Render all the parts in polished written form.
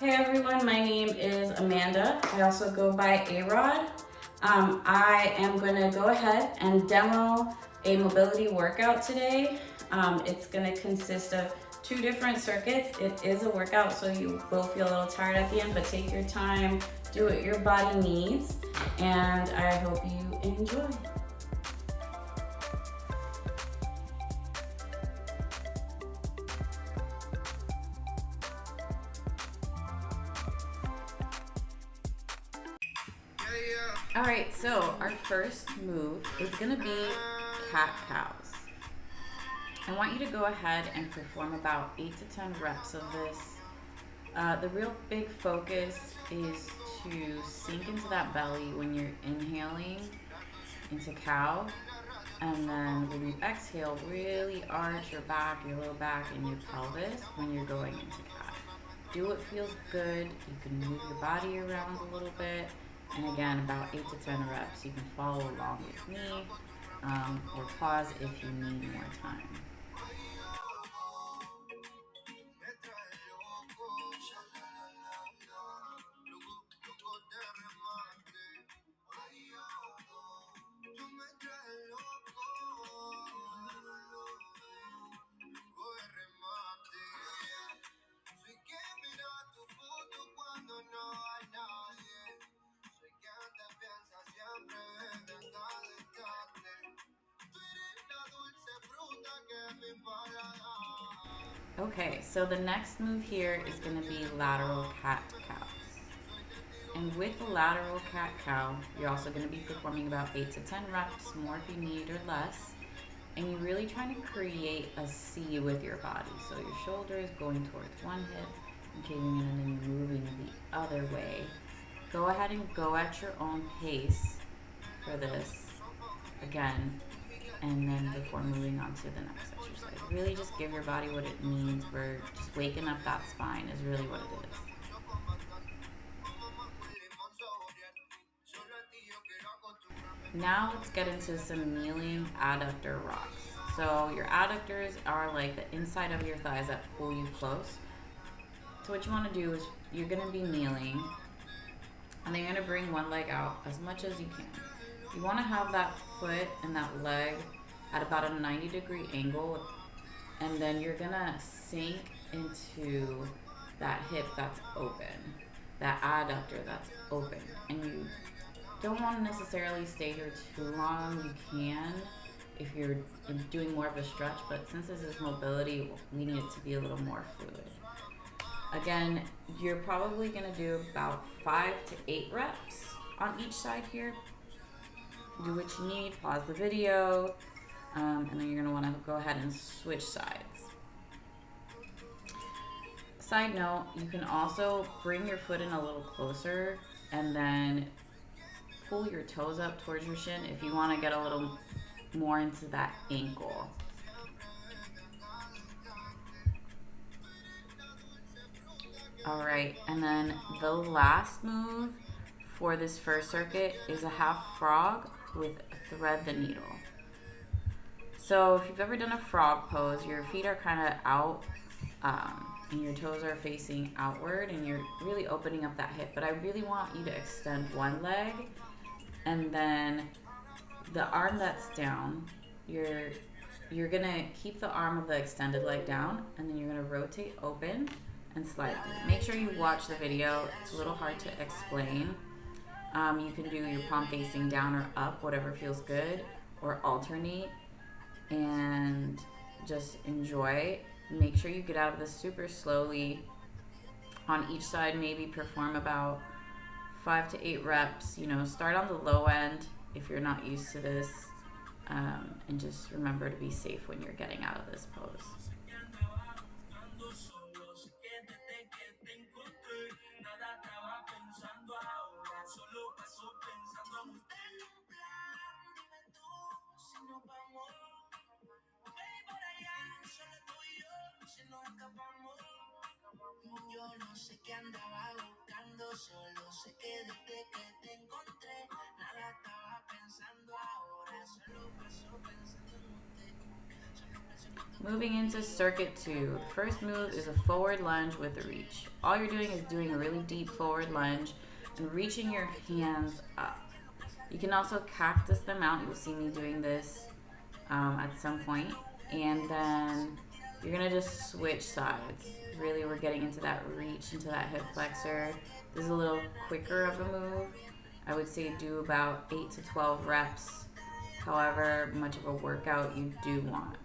Hey everyone, my name is Amanda. I also go by A-Rod. I am going to go ahead and demo a mobility workout today. It's going to consist of 2 different circuits. It is a workout, so you will feel a little tired at the end, but take your time, do what your body needs, and I hope you enjoy. Alright, so our first move is going to be cat-cows. I want you to go ahead and perform about 8 to 10 reps of this. The real big focus is to sink into that belly when you're inhaling into cow, and then when you exhale, really arch your back, your low back, and your pelvis when you're going into cat. Do what feels good. You can move your body around a little bit. And again, about 8 to 10 reps. You can follow along with me or pause if you need more time. Okay, so the next move here is going to be lateral cat-cows. And with the lateral cat-cow, you're also going to be performing about 8 to 10 reps, more if you need or less. And you're really trying to create a C with your body. So your shoulder is going towards one hip and caving in, and then you're moving the other way. Go ahead and go at your own pace for this. Again, and then before moving on to the next exercise. Really just give your body what it needs. We're just waking up that spine is really what it is. Now let's get into some kneeling adductor rocks. So your adductors are like the inside of your thighs that pull you close. So what you want to do is you're going to be kneeling, and then you're going to bring one leg out as much as you can. You want to have that foot and that leg at about a 90-degree angle, and then you're going to sink into that hip that's open, that adductor that's open. And you don't want to necessarily stay here too long. You can if you're doing more of a stretch, but since this is mobility, we need it to be a little more fluid. Again, you're probably going to do about 5 to 8 reps on each side here. Do what you need, pause the video, and then you're going to want to go ahead and switch sides. Side note, you can also bring your foot in a little closer and then pull your toes up towards your shin if you want to get a little more into that ankle. Alright, and then the last move for this first circuit is a half frog with thread the needle. So if you've ever done a frog pose, your feet are kind of out and your toes are facing outward, and you're really opening up that hip. But I really want you to extend one leg, and then the arm that's down, you're gonna keep the arm of the extended leg down, and then you're gonna rotate open and slide through. Make sure you watch the video. It's a little hard to explain. You can do your palm facing down or up, whatever feels good, or alternate, and just enjoy. Make sure you get out of this super slowly on each side. Maybe perform about 5 to 8 reps. Start on the low end if you're not used to this, and just remember to be safe when you're getting out of this pose. Moving into circuit 2. The first move is a forward lunge with a reach. All you're doing is doing a really deep forward lunge and reaching your hands up. You can also cactus them out. You'll see me doing this at some point. And then you're gonna just switch sides. Really, we're getting into that reach, into that hip flexor. This is a little quicker of a move. I would say do about 8 to 12 reps, however much of a workout you do want.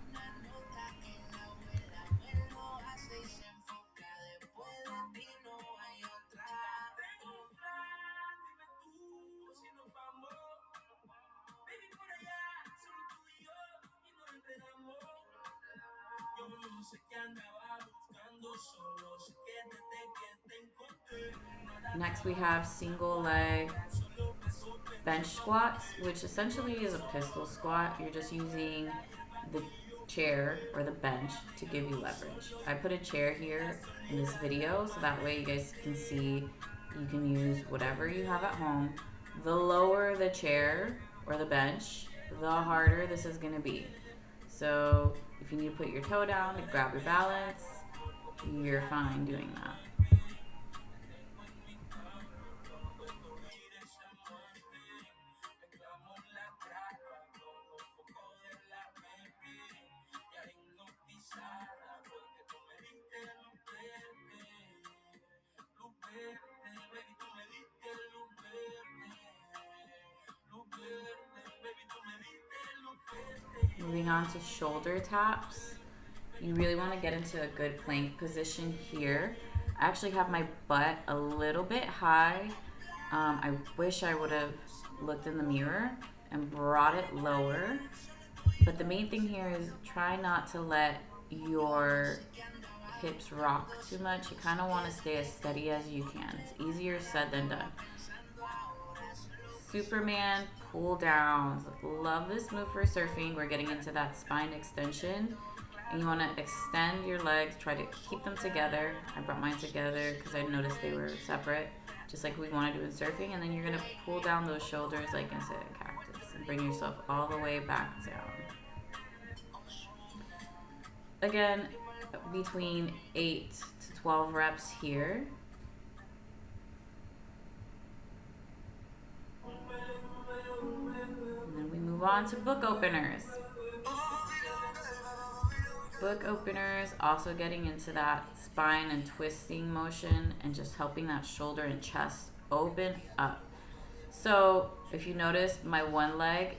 Next we have single leg bench squats, which essentially is a pistol squat. You're just using the chair or the bench to give you leverage. I put a chair here in this video so that way you guys can see you can use whatever you have at home. The lower the chair or the bench, the harder this is going to be. So if you need to put your toe down to grab your balance, you're fine doing that. Moving on to shoulder taps. You really want to get into a good plank position here. I actually have my butt a little bit high. I wish I would have looked in the mirror and brought it lower. But the main thing here is try not to let your hips rock too much. You kind of want to stay as steady as you can. It's easier said than done. Superman pull downs. Love this move for surfing. We're getting into that spine extension. And you want to extend your legs, try to keep them together. I brought mine together because I noticed they were separate, just like we want to do in surfing. And then you're going to pull down those shoulders like in a cactus and bring yourself all the way back down. Again, between 8 to 12 reps here. And then we move on to book openers. Book openers, also getting into that spine and twisting motion and just helping that shoulder and chest open up. So if you notice, my leg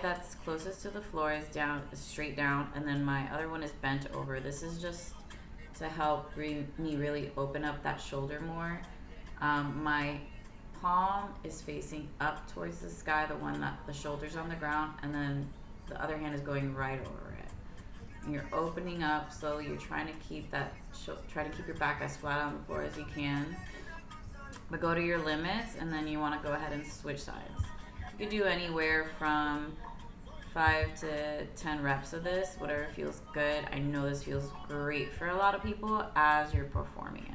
that's closest to the floor is straight down, and then my other one is bent over. This is just to help me really open up that shoulder more. My palm is facing up towards the sky, the one that the shoulder's on the ground, and then the other hand is going right over it. And you're opening up slowly. You're trying to keep your back as flat on the floor as you can, but go to your limits, and then you want to go ahead and switch sides. You could do anywhere from 5 to 10 reps of this, whatever feels good. I know this feels great for a lot of people as you're performing it.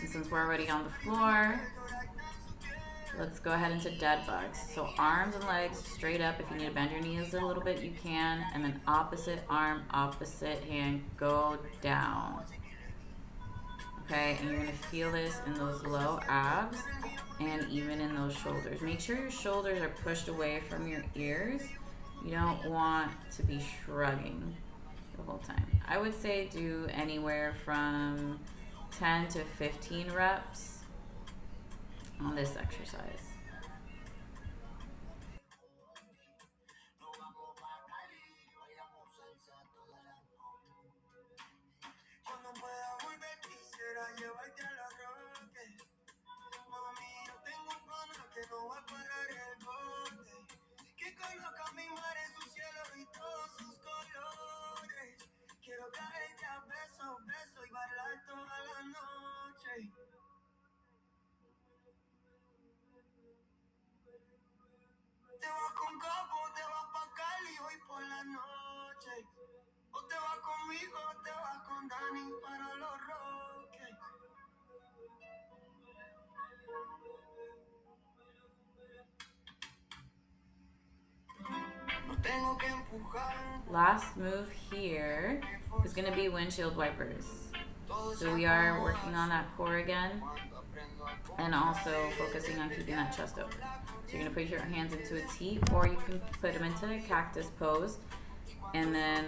And since we're already on the floor, let's go ahead into dead bugs. So arms and legs straight up. If you need to bend your knees a little bit, you can. And then opposite arm, opposite hand, go down. Okay, and you're gonna feel this in those low abs and even in those shoulders. Make sure your shoulders are pushed away from your ears. You don't want to be shrugging the whole time. I would say do anywhere from 10 to 15 reps on this exercise. Last move here is going to be Windshield Wipers. So we are working on that core again and also focusing on keeping that chest open. So you're going to put your hands into a T, or you can put them into a cactus pose, and then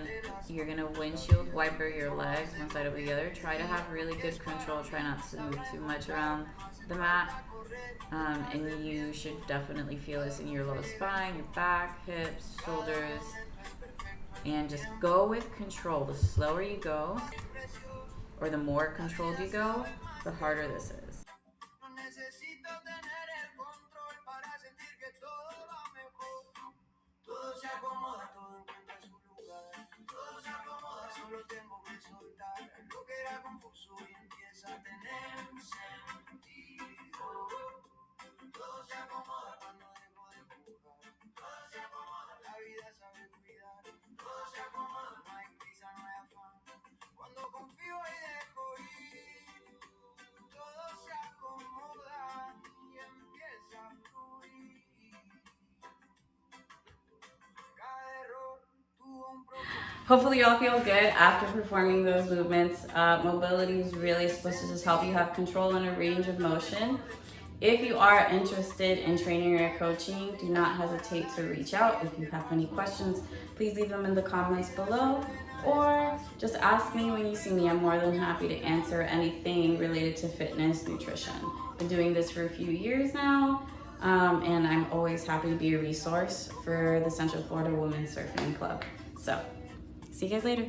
you're going to windshield wiper your legs one side over the other. Try to have really good control. Try not to move too much around the mat. And you should definitely feel this in your low spine, your back, hips, shoulders. And just go with control. The slower you go, or the more controlled you go, the harder this is. Hopefully you all feel good after performing those movements. Mobility is really supposed to just help you have control and a range of motion. If you are interested in training or coaching, do not hesitate to reach out. If you have any questions, please leave them in the comments below, or just ask me when you see me. I'm more than happy to answer anything related to fitness, nutrition. I've been doing this for a few years now, and I'm always happy to be a resource for the Central Florida Women's Surfing Club. So, see you guys later.